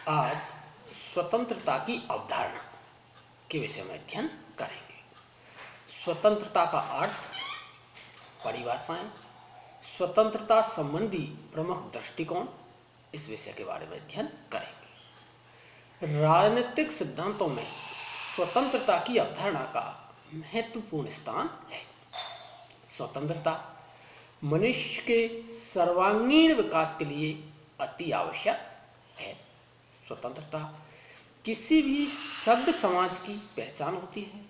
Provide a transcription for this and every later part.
आज स्वतंत्रता की अवधारणा के विषय में अध्ययन करेंगे। स्वतंत्रता का अर्थ, परिभाषाएं, स्वतंत्रता संबंधी प्रमुख दृष्टिकोण, इस विषय के बारे में अध्ययन करेंगे। राजनीतिक सिद्धांतों में स्वतंत्रता की अवधारणा का महत्वपूर्ण स्थान है। स्वतंत्रता मनुष्य के सर्वांगीण विकास के लिए अति आवश्यक है। स्वतंत्रता किसी भी सभ्य समाज की पहचान होती है।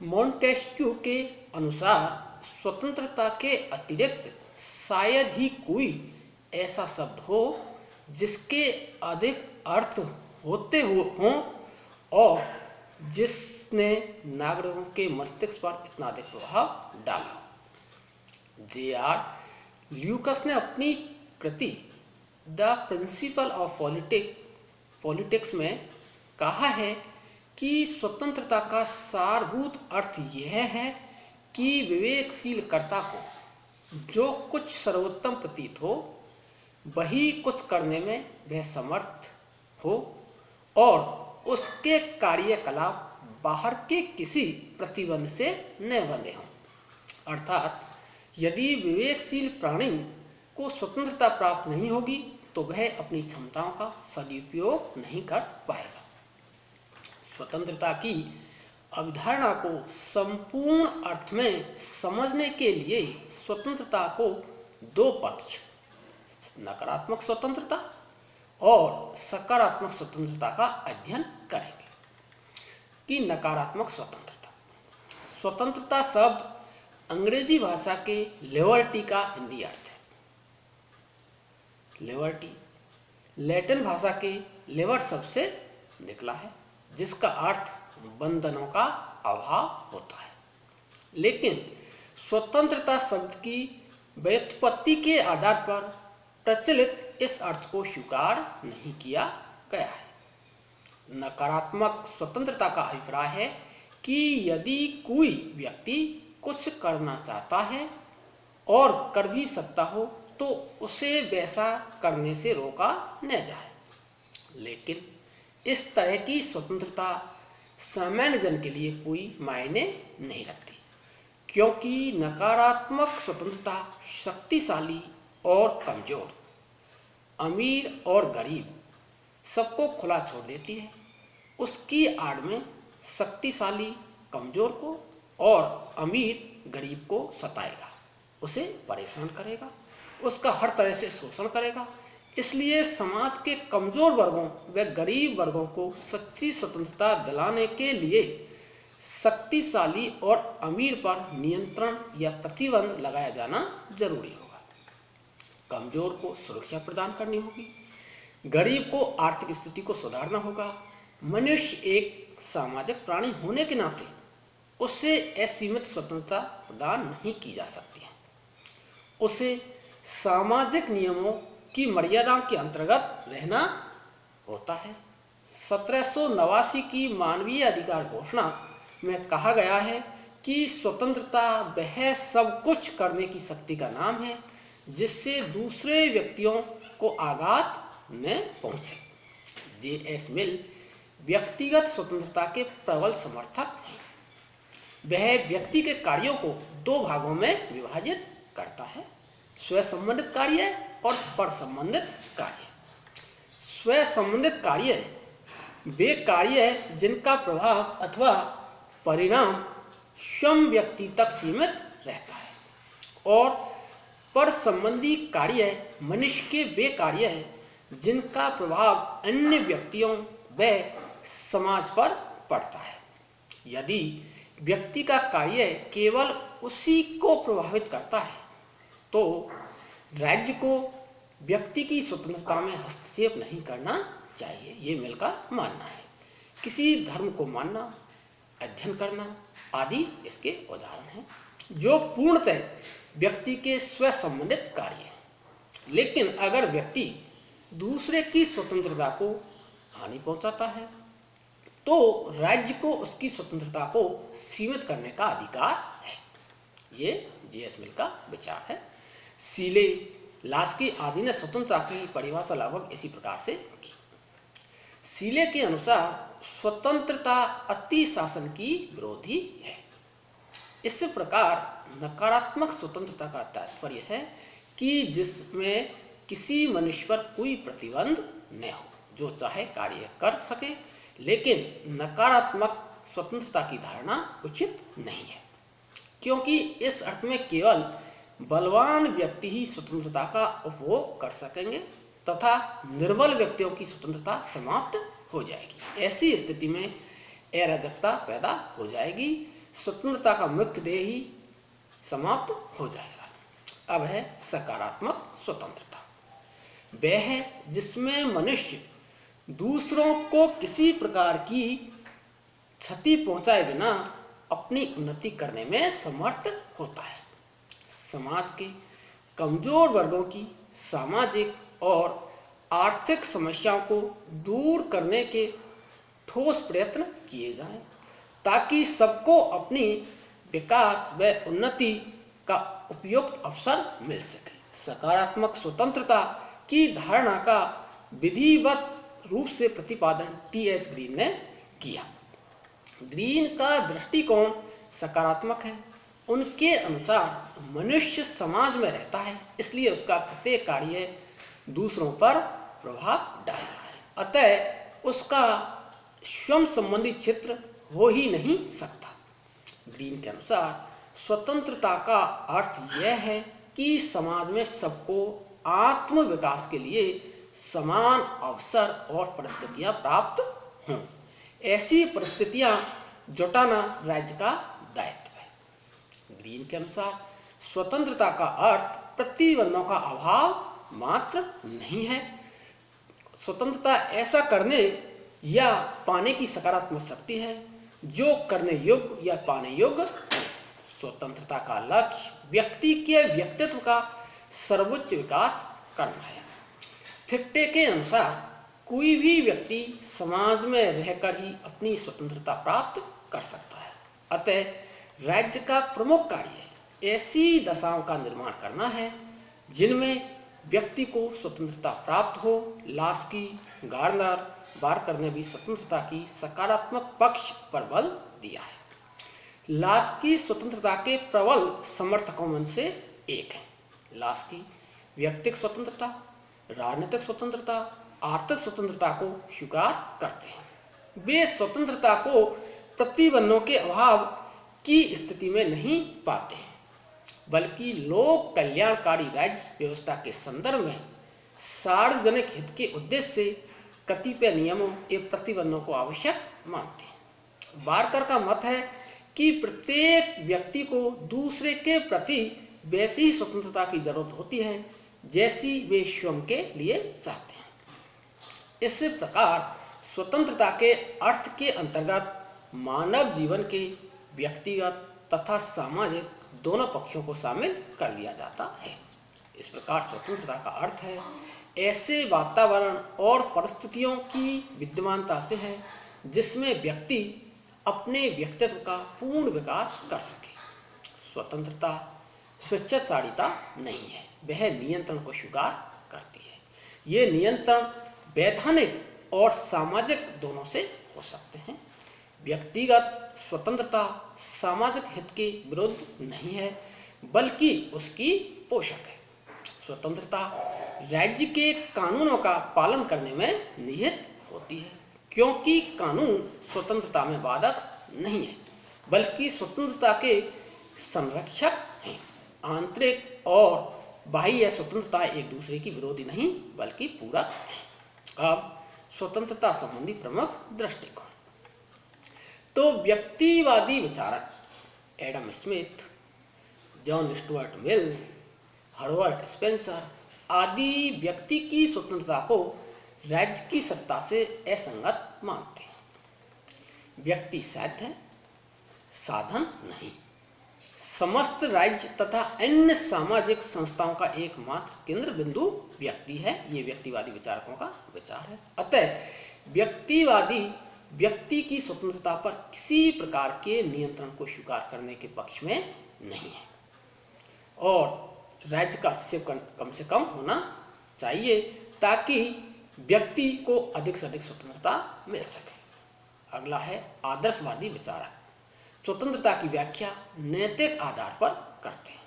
मोंटेस्क्यू के अनुसार स्वतंत्रता के अतिरिक्त शायद ही कोई ऐसा शब्द हो जिसके अधिक अर्थ होते हों और जिसने नागरिकों के मस्तिष्क पर इतना अधिक प्रभाव डाला। जे.आर. ल्यूकस ने अपनी कृति द प्रिंसिपल ऑफ पॉलिटिक्स में कहा है कि स्वतंत्रता का सारभूत अर्थ यह है कि विवेकशील कर्ता को जो कुछ सर्वोत्तम प्रतीत हो वही कुछ करने में वह समर्थ हो और उसके कार्यकलाप बाहर के किसी प्रतिबंध से न बंधे हों। अर्थात यदि विवेकशील प्राणी को स्वतंत्रता प्राप्त नहीं होगी तो वह अपनी क्षमताओं का सदुपयोग नहीं कर पाएगा। स्वतंत्रता की अवधारणा को संपूर्ण अर्थ में समझने के लिए स्वतंत्रता को दो पक्ष, नकारात्मक स्वतंत्रता और सकारात्मक स्वतंत्रता का अध्ययन करेंगे। कि नकारात्मक स्वतंत्रता, स्वतंत्रता शब्द अंग्रेजी भाषा के लिबर्टी का हिंदी अर्थ है। लिबर्टी लैटिन भाषा के लिबर शब्द से निकला है, जिसका अर्थ बंधनों का अभाव होता है। लेकिन स्वतंत्रता शब्द की व्युत्पत्ति के आधार पर प्रचलित इस अर्थ को स्वीकार नहीं किया गया है। नकारात्मक स्वतंत्रता का अभिप्राय है कि यदि कोई व्यक्ति कुछ करना चाहता है और कर भी सकता हो तो उसे वैसा करने से रोका न जाए। लेकिन इस तरह की स्वतंत्रता सामान्य जन के लिए कोई मायने नहीं रखती, क्योंकि नकारात्मक स्वतंत्रता शक्तिशाली और कमजोर, अमीर और गरीब सबको खुला छोड़ देती है। उसकी आड़ में शक्तिशाली कमजोर को और अमीर गरीब को सताएगा, उसे परेशान करेगा, उसका हर तरह से शोषण करेगा। इसलिए समाज के कमजोर वर्गों व गरीब वर्गों को सच्ची स्वतंत्रता दिलाने के लिए शक्तिशाली और अमीर पर नियंत्रण या प्रतिबंध लगाया जाना जरूरी होगा। कमजोर को सुरक्षा प्रदान करनी होगी, गरीब को आर्थिक स्थिति को सुधारना होगा। मनुष्य एक सामाजिक प्राणी होने के नाते उसे असीमित स्वतंत्रता प्रदान नहीं की जा सकती है। उसे सामाजिक नियमों की मर्यादाओं के अंतर्गत रहना होता है। 1789 की मानवीय अधिकार घोषणा में कहा गया है कि स्वतंत्रता वह सब कुछ करने की शक्ति का नाम है जिससे दूसरे व्यक्तियों को आघात न पहुंचे। जे.एस. मिल व्यक्तिगत स्वतंत्रता के प्रबल समर्थक हैं। वह व्यक्ति के कार्यों को दो भागों में विभाजित करता है, स्व संबंधित कार्य और पर संबंधित कार्य। स्व संबंधित कार्य वे कार्य है जिनका प्रभाव अथवा परिणाम स्वयं व्यक्ति तक सीमित रहता है, और पर संबंधी कार्य मनुष्य के वे कार्य है जिनका प्रभाव अन्य व्यक्तियों व समाज पर पड़ता है। यदि व्यक्ति का कार्य केवल उसी को प्रभावित करता है तो राज्य को व्यक्ति की स्वतंत्रता में हस्तक्षेप नहीं करना चाहिए, ये मिल का मानना है। किसी धर्म को मानना, अध्ययन करना आदि इसके उदाहरण हैं, जो पूर्णतः व्यक्ति के स्व संबंधित कार्य हैं। लेकिन अगर व्यक्ति दूसरे की स्वतंत्रता को हानि पहुंचाता है तो राज्य को उसकी स्वतंत्रता को सीमित करने का अधिकार है। ये जे.एस. मिल का विचार है। सीले, लास्की आदि ने स्वतंत्रता की परिभाषा लगभग इसी प्रकार से की। सीले के अनुसार स्वतंत्रता अति शासन की विरोधी है। इस प्रकार नकारात्मक स्वतंत्रता का तात्पर्य है कि जिसमें किसी मनुष्य पर कोई प्रतिबंध न हो, जो चाहे कार्य कर सके, लेकिन नकारात्मक स्वतंत्रता की धारणा उचित नहीं है, क्योंकि इस अर्थ में केवल बलवान व्यक्ति ही स्वतंत्रता का उपभोग कर सकेंगे तथा निर्बल व्यक्तियों की स्वतंत्रता समाप्त हो जाएगी। ऐसी स्थिति में अराजकता पैदा हो जाएगी, स्वतंत्रता का मुख्य ध्येय ही समाप्त हो जाएगा। अब है सकारात्मक स्वतंत्रता। वह है जिसमें मनुष्य दूसरों को किसी प्रकार की क्षति पहुंचाए बिना अपनी उन्नति करने में समर्थ होता है। समाज के कमजोर वर्गों की सामाजिक और आर्थिक समस्याओं को दूर करने के ठोस प्रयत्न किए जाएं, ताकि सबको अपनी विकास व उन्नति का उपयुक्त अवसर मिल सके। सकारात्मक स्वतंत्रता की धारणा का विधिवत रूप से प्रतिपादन टी.एस. ग्रीन ने किया। ग्रीन का दृष्टिकोण सकारात्मक है। उनके अनुसार मनुष्य समाज में रहता है, इसलिए उसका प्रत्येक कार्य दूसरों पर प्रभाव डालता है, अतः उसका स्वयं संबंधी चित्र हो ही नहीं सकता। ग्रीन के अनुसार स्वतंत्रता का अर्थ यह है कि समाज में सबको आत्म विकास के लिए समान अवसर और परिस्थितियां प्राप्त हों। ऐसी परिस्थितियां जुटाना राज्य का दायित्व है। ग्रीन के अनुसार स्वतंत्रता का अर्थ प्रतिबंधों का अभाव मात्र नहीं है। स्वतंत्रता ऐसा करने या पाने की सकारात्मक शक्ति है जो करने योग्य या पाने योग्य है। स्वतंत्रता का लक्ष्य व्यक्ति के व्यक्तित्व का सर्वोच्च विकास करना है। फिक्टे के अनुसार कोई भी व्यक्ति समाज में रहकर ही अपनी स्वतंत्रता प्राप्त कर सकता है, अतः राज्य का प्रमुख कार्य ऐसी दशाओं का निर्माण करना है जिनमें व्यक्ति को स्वतंत्रता प्राप्त हो। लास्की, गार्नर, बार्कर ने भी स्वतंत्रता की सकारात्मक पक्ष पर बल दिया है। लास्की स्वतंत्रता के प्रबल समर्थकों में से एक है। लास्की व्यक्तिगत स्वतंत्रता, राजनीतिक स्वतंत्रता, आर्थिक स्वतंत्रता को स्वीकार करते हैं। वे स्वतंत्रता को प्रतिबंधों के अभाव की स्थिति में नहीं पाते हैं, बल्कि लोक कल्याणकारी राज्य व्यवस्था के संदर्भ में सार्वजनिक हित के उद्देश्य से कतिपय नियमों एवं प्रतिबंधों को आवश्यक मानते हैं। बार्कर का मत है कि प्रत्येक व्यक्ति को दूसरे के प्रति वैसी ही स्वतंत्रता की जरूरत होती है जैसी वे स्वयं के लिए चाहते हैं। इस प्रकार स्वतंत्रता के अर्थ के अंतर्गत मानव जीवन के व्यक्तिगत तथा सामाजिक दोनों पक्षों को शामिल कर लिया जाता है। इस प्रकार स्वतंत्रता का अर्थ है ऐसे वातावरण और परिस्थितियों की विद्यमानता से है जिसमें व्यक्ति अपने व्यक्तित्व का पूर्ण विकास कर सके। स्वतंत्रता स्वेच्छाचारिता नहीं है, वह नियंत्रण को स्वीकार करती है। ये नियंत्रण वैधानिक और सामाजिक दोनों से हो सकते हैं। व्यक्तिगत स्वतंत्रता सामाजिक हित के विरुद्ध नहीं है, बल्कि उसकी पोषक है। स्वतंत्रता राज्य के कानूनों का पालन करने में निहित होती है, क्योंकि कानून स्वतंत्रता में बाधक नहीं है, बल्कि स्वतंत्रता के संरक्षक हैं। आंतरिक और बाह्य स्वतंत्रता एक दूसरे की विरोधी नहीं, बल्कि पूरक है। अब स्वतंत्रता संबंधी प्रमुख दृष्टिकोण। तो व्यक्तिवादी विचारक Adam Smith, John Stuart Mill, Herbert Spencer आदि व्यक्ति की स्वतंत्रता को राज्य की सत्ता से असंगत मानते हैं। व्यक्ति साध्य है, साधन नहीं। समस्त राज्य तथा अन्य सामाजिक संस्थाओं का एकमात्र केंद्र बिंदु व्यक्ति है। ये व्यक्तिवादी विचारकों का विचार है। अतः व्यक्तिवादी व्यक्ति की स्वतंत्रता पर किसी प्रकार के नियंत्रण को स्वीकार करने के पक्ष में नहीं है और राज्य का हस्तक्षेप कम से कम होना चाहिए, ताकि व्यक्ति को अधिक से अधिक स्वतंत्रता मिल सके। अगला है आदर्शवादी विचारक। स्वतंत्रता की व्याख्या नैतिक आधार पर करते हैं।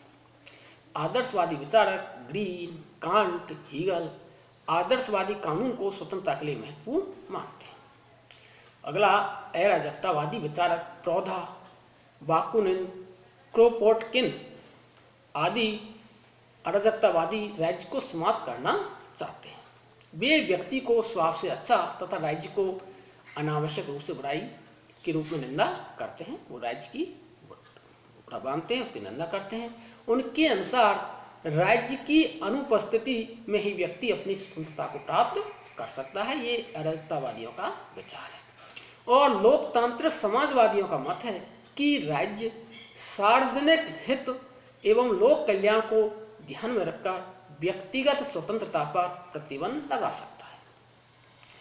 आदर्शवादी विचारक ग्रीन, कांट, हीगल आदर्शवादी कानून को स्वतंत्रता के लिए महत्वपूर्ण मानते हैं। अगला अराजकतावादी विचारक प्रौधा, बाकुनिन, क्रोपोटकिन आदि अराजकतावादी राज्य को समाप्त करना चाहते हैं। वे व्यक्ति को स्वभाव से अच्छा तथा राज्य को अनावश्यक रूप से बुराई के रूप में निंदा करते हैं। वो राज्य की बुरा मानते हैं, उसकी निंदा करते हैं। उनके अनुसार राज्य की अनुपस्थिति में ही व्यक्ति अपनी स्वतंत्रता को प्राप्त कर सकता है। ये अराजकतावादियों का विचार है। और लोकतांत्रिक समाजवादियों का मत है कि राज्य सार्वजनिक हित एवं लोक कल्याण को ध्यान में रखकर व्यक्तिगत स्वतंत्रता पर प्रतिबंध लगा सकता है।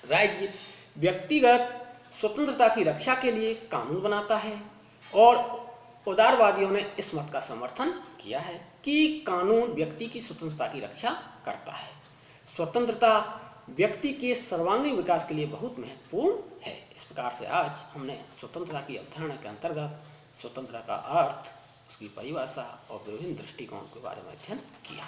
राज्य व्यक्तिगत स्वतंत्रता की रक्षा के लिए कानून बनाता है और उदारवादियों ने इस मत का समर्थन किया है कि कानून व्यक्ति की स्वतंत्रता की रक्षा करता है। स्वतंत्रता व्यक्ति के सर्वांगीण विकास के लिए बहुत महत्वपूर्ण है। इस प्रकार से आज हमने स्वतंत्रता की अवधारणा के अंतर्गत स्वतंत्रता का अर्थ, उसकी परिभाषा और विभिन्न दृष्टिकोण के बारे में अध्ययन किया।